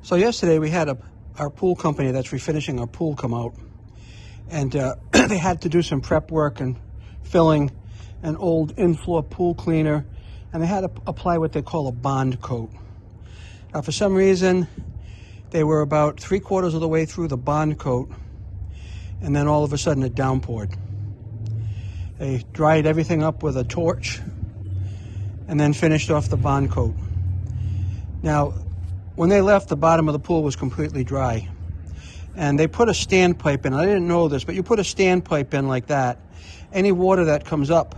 So yesterday we had our pool company that's refinishing our pool come out, and they had to do some prep work and filling an old in-floor pool cleaner, and they had to apply what they call a bond coat. Now, for some reason, they were about 3/4 of the way through the bond coat, and then all of a sudden it downpoured. They dried everything up with a torch and then finished off the bond coat. Now, when they left, the bottom of the pool was completely dry, and they put a standpipe in. I didn't know this, but you put a standpipe in like that, any water that comes up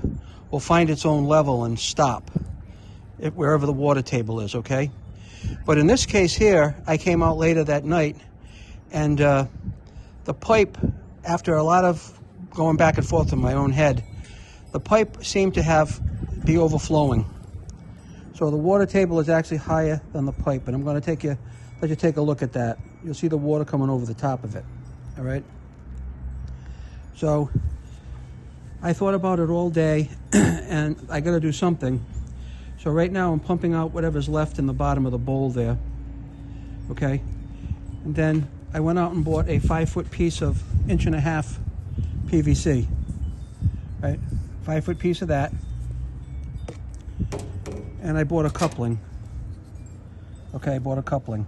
will find its own level and stop wherever the water table is, okay? But in this case here, I came out later that night, and the pipe, after a lot of going back and forth in my own head, the pipe seemed to be overflowing. So the water table is actually higher than the pipe, and I'm going to let you take a look at that. You'll see the water coming over the top of it, all right? So I thought about it all day, and I got to do something. So right now I'm pumping out whatever's left in the bottom of the bowl there, okay? And then I went out and bought a 5-foot piece of 1.5-inch PVC, right? 5-foot piece of that. And I bought a coupling. Okay, I bought a coupling.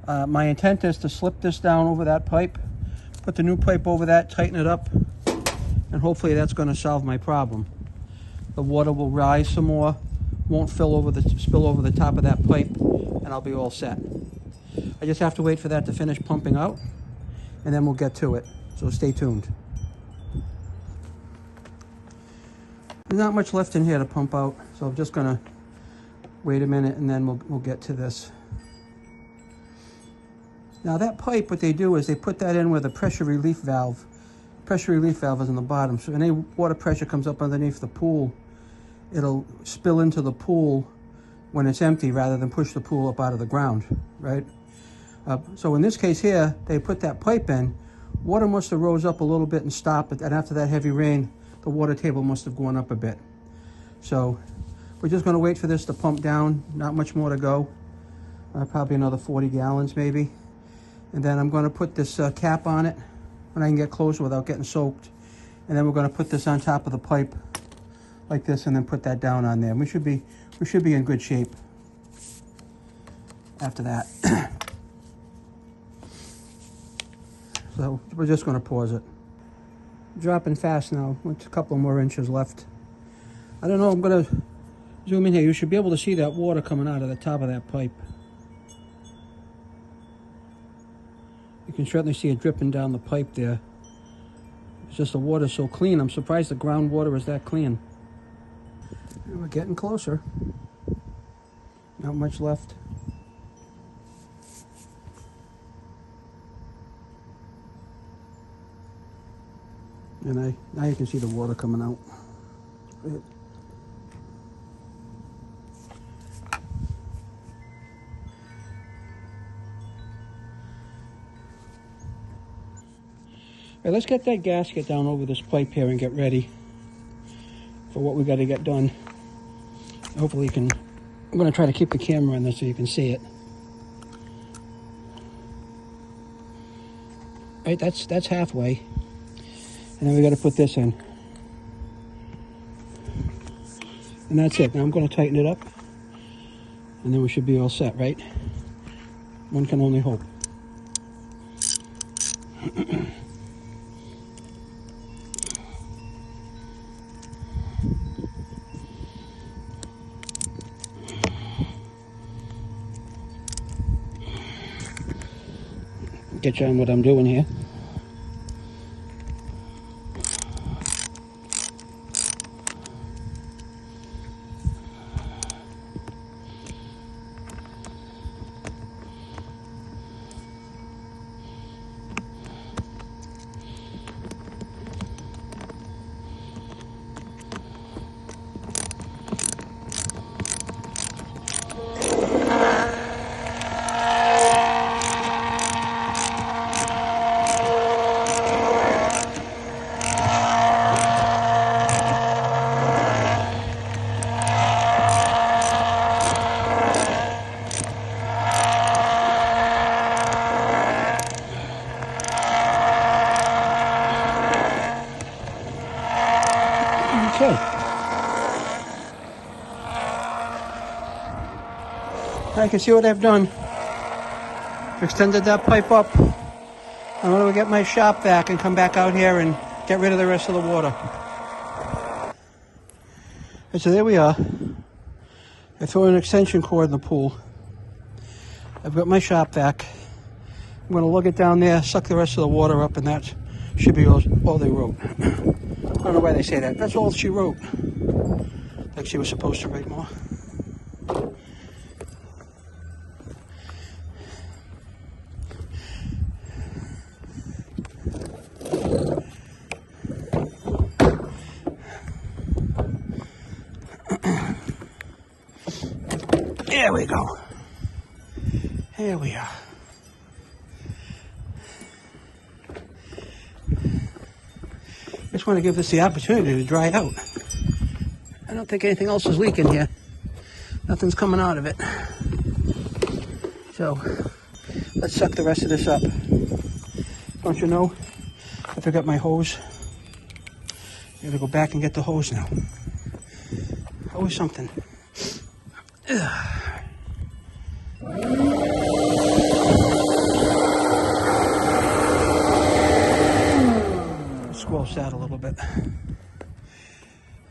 My intent is to slip this down over that pipe, put the new pipe over that, tighten it up, and hopefully that's going to solve my problem. The water will rise some more, won't spill over the top of that pipe, and I'll be all set. I just have to wait for that to finish pumping out, and then we'll get to it. So stay tuned. There's not much left in here to pump out, so I'm just gonna wait a minute and then we'll get to this. Now that pipe, what they do is they put that in with a pressure relief valve. Pressure relief valve is in the bottom, so any water pressure comes up underneath the pool, it'll spill into the pool when it's empty rather than push the pool up out of the ground, right? So in this case here, they put that pipe in, water must have rose up a little bit and stopped, and after that heavy rain, the water table must have gone up a bit. So we're just going to wait for this to pump down. Not much more to go. Probably another 40 gallons maybe. And then I'm going to put this cap on it when I can get closer without getting soaked. And then we're going to put this on top of the pipe like this, and then put that down on there. We should be in good shape after that. So we're just going to pause it. Dropping fast now. It's a couple more inches left. I don't know, I'm going to zoom in here. You should be able to see that water coming out of the top of that pipe. You can certainly see it dripping down the pipe there. It's just the water's so clean. I'm surprised the groundwater is that clean. And we're getting closer. Not much left. And now you can see the water coming out. All right, let's get that gasket down over this pipe here and get ready for what we got to get done. Hopefully you can, I'm going to try to keep the camera on this so you can see it. All right, that's halfway. And then we got to put this in. And that's it. Now I'm going to tighten it up. And then we should be all set, right? One can only hope. Get you on what I'm doing here. I can see what I've done. Extended that pipe up. I'm going to get my shop vac and come back out here and get rid of the rest of the water. And so there we are. I throw an extension cord in the pool. I've got my shop vac. I'm going to lug it down there, suck the rest of the water up, and that should be all they wrote. I don't know why they say that. That's all she wrote. Like she was supposed to write more. There we go. Here we are. Just want to give this the opportunity to dry out. I don't think anything else is leaking here. Nothing's coming out of it. So let's suck the rest of this up. Don't you know? I forgot my hose. I gotta go back and get the hose now. Always something. Ugh. Squelch that a little bit.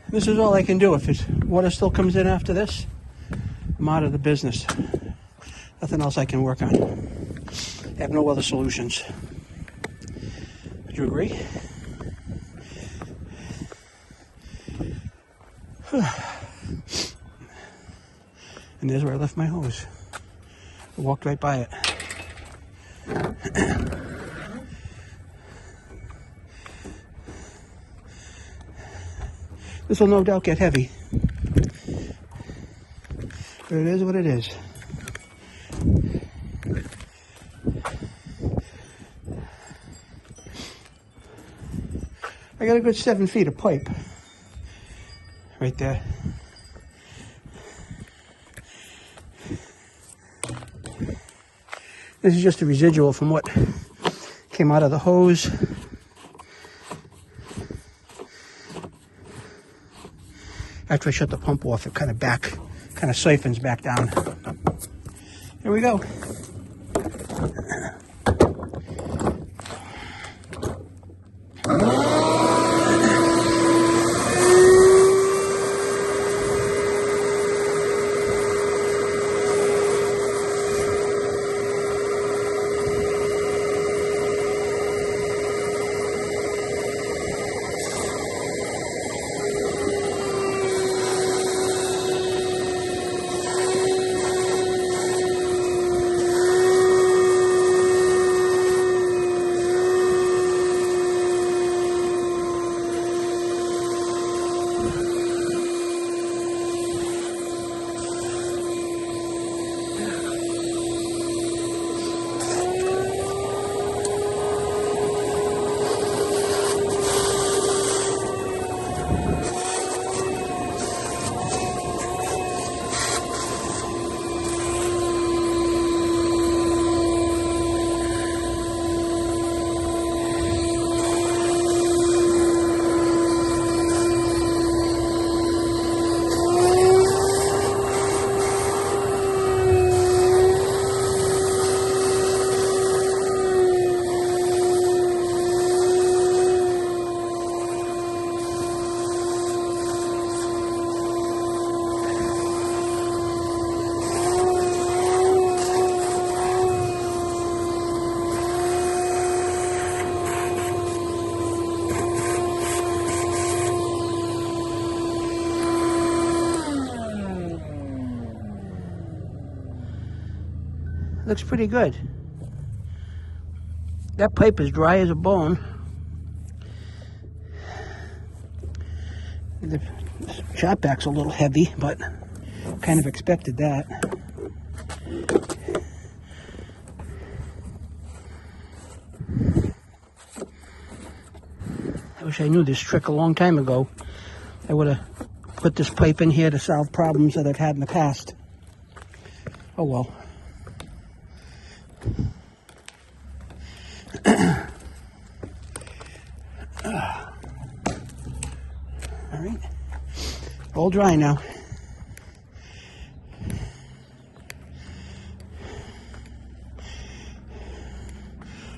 This is all I can do. If water still comes in after this, I'm out of the business. Nothing else I can work on. I have no other solutions. Would you agree? And there's where I left my hose. I walked right by it. This will no doubt get heavy. But it is what it is. I got a good 7 feet of pipe right there. This is just a residual from what came out of the hose. After I shut the pump off, it kind of siphons back down. Here we go. Looks pretty good. That pipe is dry as a bone. The shop vac's a little heavy, but kind of expected that. I wish I knew this trick a long time ago. I would have put this pipe in here to solve problems that I've had in the past. Oh well. All right, all dry now.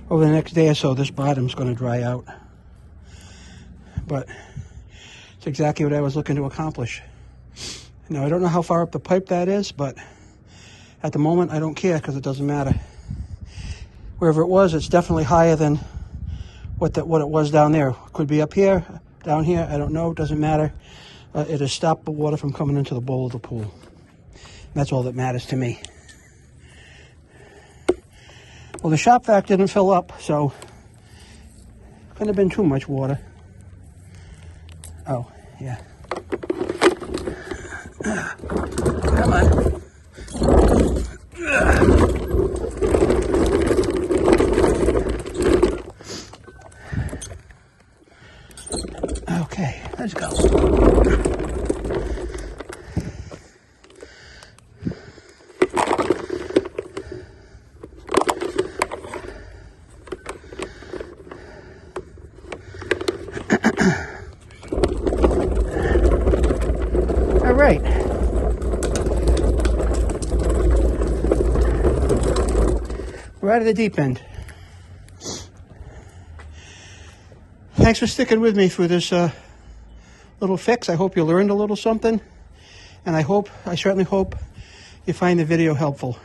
over the next day or so, this bottom's going to dry out. But it's exactly what I was looking to accomplish. Now, I don't know how far up the pipe that is, but at the moment, I don't care because it doesn't matter. Wherever it was, it's definitely higher than what it was down there. Could be up here, down here, I don't know, it doesn't matter. It has stopped the water from coming into the bowl of the pool. And that's all that matters to me. Well, the shop vac didn't fill up, so couldn't have been too much water. Oh, yeah. Come on. Okay, let's go. All right. We're out of the deep end. Thanks for sticking with me through this little fix. I hope you learned a little something, and I certainly hope you find the video helpful.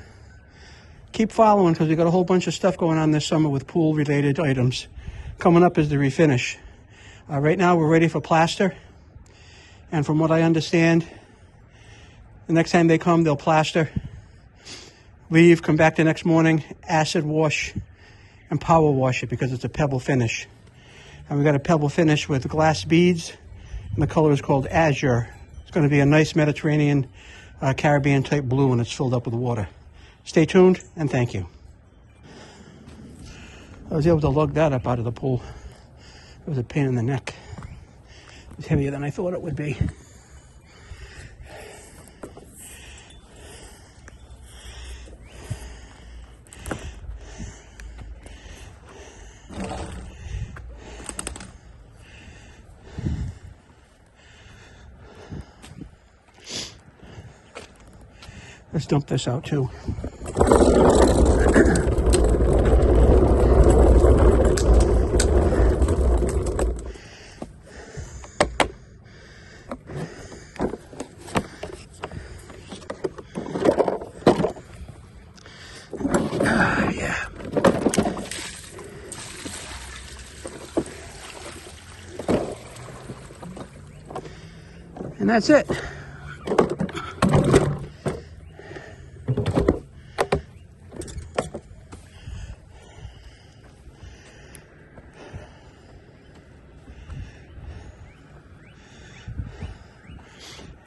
Keep following because we got a whole bunch of stuff going on this summer with pool-related items. Coming up is the refinish. Right now we're ready for plaster, and from what I understand, the next time they come, they'll plaster, leave, come back the next morning, acid wash, and power wash it because it's a pebble finish. And we got a pebble finish with glass beads, and the color is called Azure. It's going to be a nice Mediterranean, Caribbean type blue when it's filled up with water. Stay tuned, and thank you. I was able to lug that up out of the pool. It was a pain in the neck. It was heavier than I thought it would be. Let's dump this out too. Yeah. And that's it.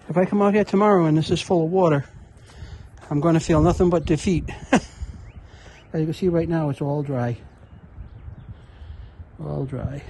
If I come out here tomorrow and this is full of water, I'm going to feel nothing but defeat. As you can see right now, it's all dry. All dry.